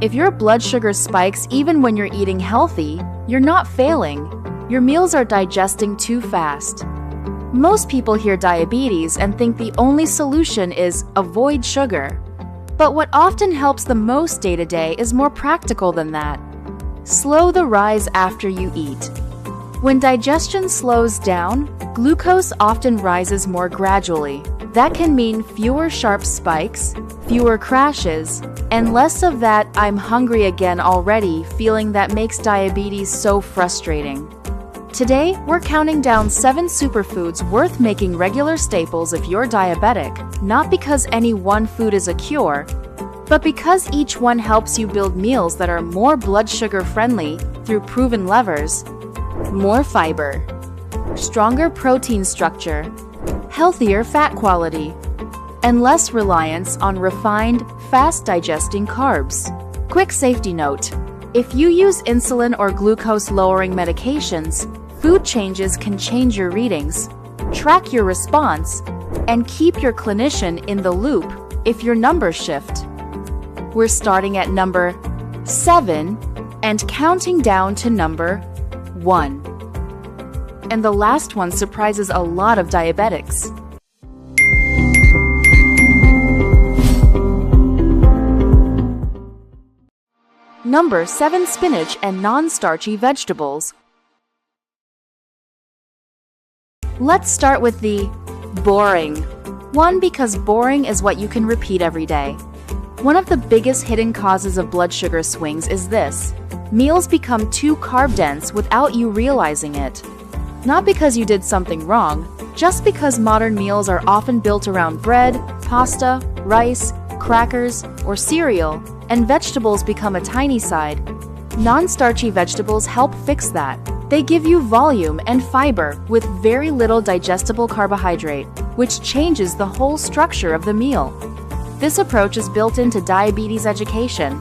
If your blood sugar spikes even when you're eating healthy, you're not failing. Your meals are digesting too fast. Most people hear diabetes and think the only solution is avoid sugar. But what often helps the most day to day is more practical than that. Slow the rise after you eat. When digestion slows down, glucose often rises more gradually. That can mean fewer sharp spikes, fewer crashes, and less of that "I'm hungry again already" feeling that makes diabetes so frustrating. Today, we're counting down 7 superfoods worth making regular staples if you're diabetic, not because any one food is a cure, but because each one helps you build meals that are more blood sugar friendly through proven levers: more fiber, stronger protein structure, healthier fat quality, and less reliance on refined, fast-digesting carbs. Quick safety note: if you use insulin or glucose-lowering medications, food changes can change your readings. Track your response, and keep your clinician in the loop if your numbers shift. We're starting at number 7 and counting down to number 1. And the last one surprises a lot of diabetics. Number 7. Spinach and non-starchy vegetables. Let's start with the boring one, because boring is what you can repeat every day. One of the biggest hidden causes of blood sugar swings is this: meals become too carb-dense without you realizing it. Not because you did something wrong, just because modern meals are often built around bread, pasta, rice, crackers, or cereal, and vegetables become a tiny side. Non-starchy vegetables help fix that. They give you volume and fiber with very little digestible carbohydrate, which changes the whole structure of the meal. This approach is built into diabetes education.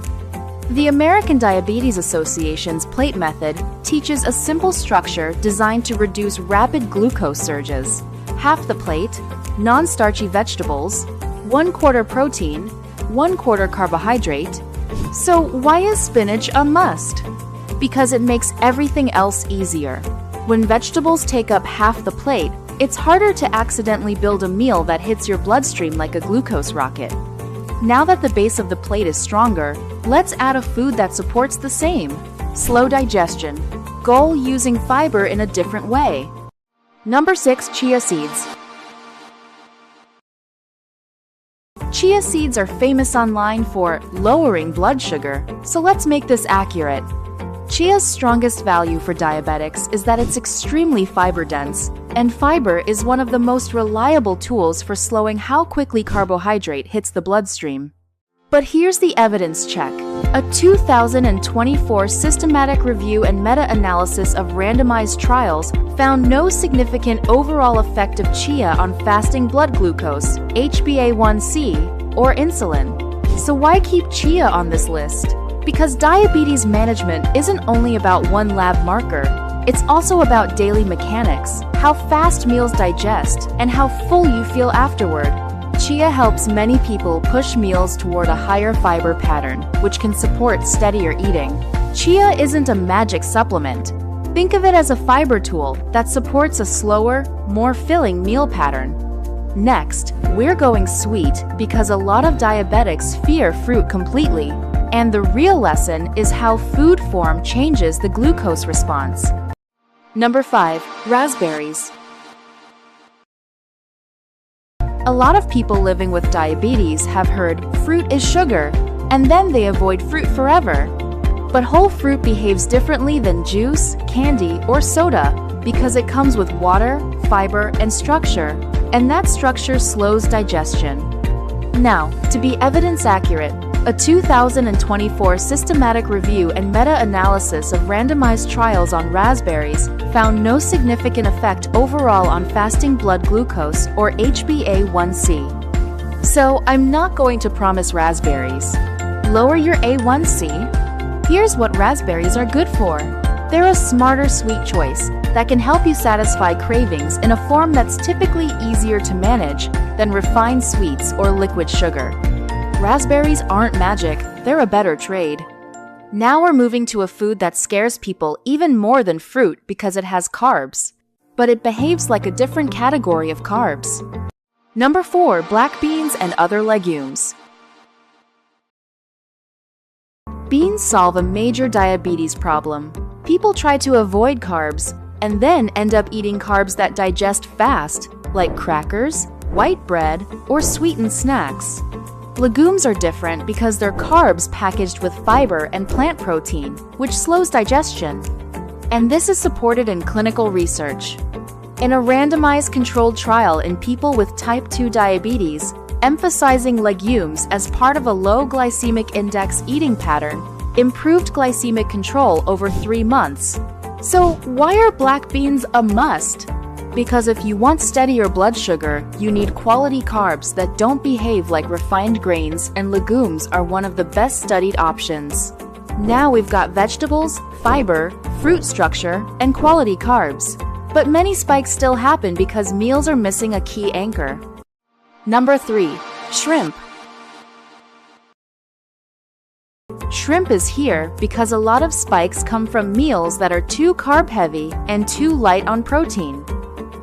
The American Diabetes Association's plate method teaches a simple structure designed to reduce rapid glucose surges. Half the plate, non-starchy vegetables, 1/4 protein, 1/4 carbohydrate. So why is spinach a must? Because it makes everything else easier. When vegetables take up half the plate, it's harder to accidentally build a meal that hits your bloodstream like a glucose rocket. Now that the base of the plate is stronger, let's add a food that supports the same: slow digestion. Goal: using fiber in a different way. Number 6. Chia seeds. Chia seeds are famous online for lowering blood sugar, so let's make this accurate. Chia's strongest value for diabetics is that it's extremely fiber-dense, and fiber is one of the most reliable tools for slowing how quickly carbohydrate hits the bloodstream. But here's the evidence check. A 2024 systematic review and meta-analysis of randomized trials found no significant overall effect of chia on fasting blood glucose, HbA1c, or insulin. So why keep chia on this list? Because diabetes management isn't only about one lab marker. It's also about daily mechanics, how fast meals digest, and how full you feel afterward. Chia helps many people push meals toward a higher fiber pattern, which can support steadier eating. Chia isn't a magic supplement. Think of it as a fiber tool that supports a slower, more filling meal pattern. Next, we're going sweet because a lot of diabetics fear fruit completely. And the real lesson is how food form changes the glucose response. Number 5. Raspberries. A lot of people living with diabetes have heard fruit is sugar, and then they avoid fruit forever. But whole fruit behaves differently than juice, candy, or soda because it comes with water, fiber, and structure, and that structure slows digestion. Now, to be evidence accurate, a 2024 systematic review and meta-analysis of randomized trials on raspberries found no significant effect overall on fasting blood glucose or HbA1c. So I'm not going to promise raspberries. Lower your A1c? Here's what raspberries are good for. They're a smarter sweet choice that can help you satisfy cravings in a form that's typically easier to manage than refined sweets or liquid sugar. Raspberries aren't magic, they're a better trade. Now we're moving to a food that scares people even more than fruit because it has carbs. But it behaves like a different category of carbs. Number 4. Black beans and other legumes. Beans solve a major diabetes problem. People try to avoid carbs and then end up eating carbs that digest fast, like crackers, white bread, or sweetened snacks. Legumes are different because they're carbs packaged with fiber and plant protein, which slows digestion. And this is supported in clinical research. In a randomized controlled trial in people with type 2 diabetes, emphasizing legumes as part of a low glycemic index eating pattern improved glycemic control over 3 months. So why are black beans a must? Because if you want steadier blood sugar, you need quality carbs that don't behave like refined grains, and legumes are one of the best studied options. Now we've got vegetables, fiber, fruit structure, and quality carbs. But many spikes still happen because meals are missing a key anchor. Number 3. Shrimp. Shrimp is here because a lot of spikes come from meals that are too carb-heavy and too light on protein.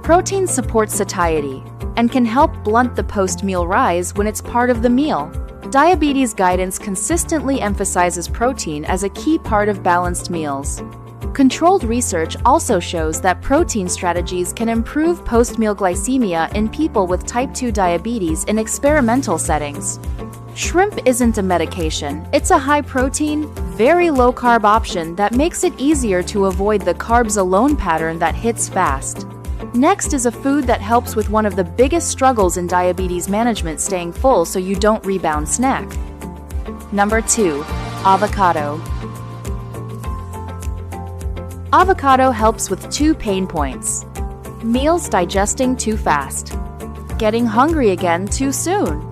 Protein supports satiety and can help blunt the post-meal rise when it's part of the meal. Diabetes guidance consistently emphasizes protein as a key part of balanced meals. Controlled research also shows that protein strategies can improve post-meal glycemia in people with type 2 diabetes in experimental settings. Shrimp isn't a medication, it's a high-protein, very low-carb option that makes it easier to avoid the carbs-alone pattern that hits fast. Next is a food that helps with one of the biggest struggles in diabetes management, staying full so you don't rebound snack. Number 2. Avocado. Avocado helps with 2 pain points: meals digesting too fast, getting hungry again too soon.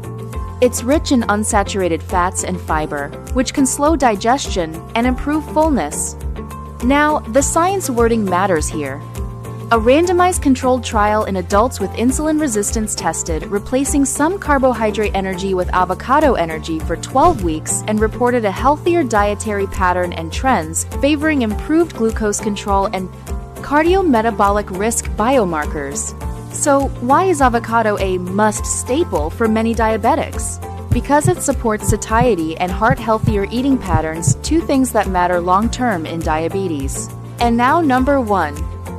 It's rich in unsaturated fats and fiber, which can slow digestion and improve fullness. Now, the science wording matters here. A randomized controlled trial in adults with insulin resistance tested replacing some carbohydrate energy with avocado energy for 12 weeks and reported a healthier dietary pattern and trends favoring improved glucose control and cardiometabolic risk biomarkers. So, why is avocado a must staple for many diabetics? Because it supports satiety and heart-healthier eating patterns, 2 things that matter long-term in diabetes. And now number 1.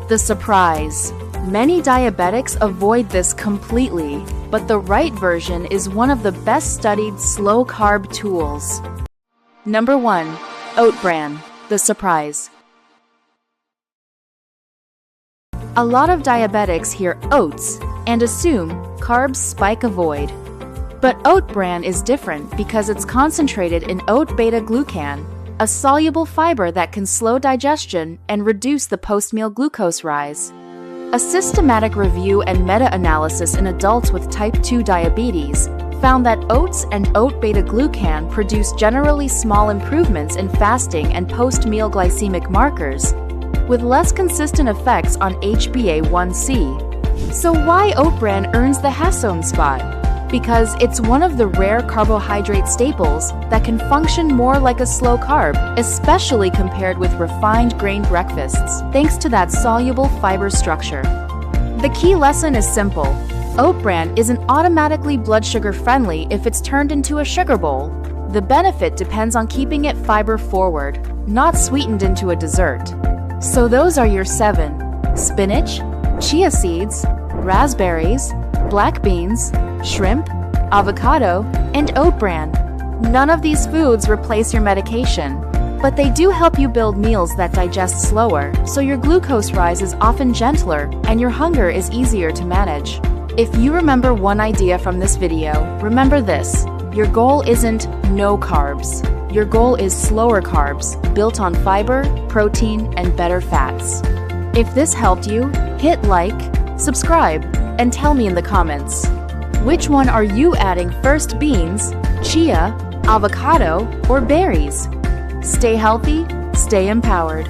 The surprise. Many diabetics avoid this completely, but the right version is one of the best studied slow-carb tools. Number 1. Oat bran. The surprise. A lot of diabetics hear oats and assume carbs spike avoid. But oat bran is different because it's concentrated in oat beta-glucan, a soluble fiber that can slow digestion and reduce the post-meal glucose rise. A systematic review and meta-analysis in adults with type 2 diabetes found that oats and oat beta-glucan produce generally small improvements in fasting and post-meal glycemic markers, with less consistent effects on HbA1c. So why oat bran earns the Hasson spot? Because it's one of the rare carbohydrate staples that can function more like a slow carb, especially compared with refined grain breakfasts, thanks to that soluble fiber structure. The key lesson is simple. Oat bran isn't automatically blood sugar friendly if it's turned into a sugar bowl. The benefit depends on keeping it fiber forward, not sweetened into a dessert. So those are your 7: spinach, chia seeds, raspberries, black beans, shrimp, avocado, and oat bran. None of these foods replace your medication, but they do help you build meals that digest slower, so your glucose rise is often gentler and your hunger is easier to manage. If you remember one idea from this video, remember this: your goal isn't no carbs. Your goal is slower carbs, built on fiber, protein, and better fats. If this helped you, hit like, subscribe, and tell me in the comments. Which one are you adding first: beans, chia, avocado, or berries? Stay healthy, stay empowered.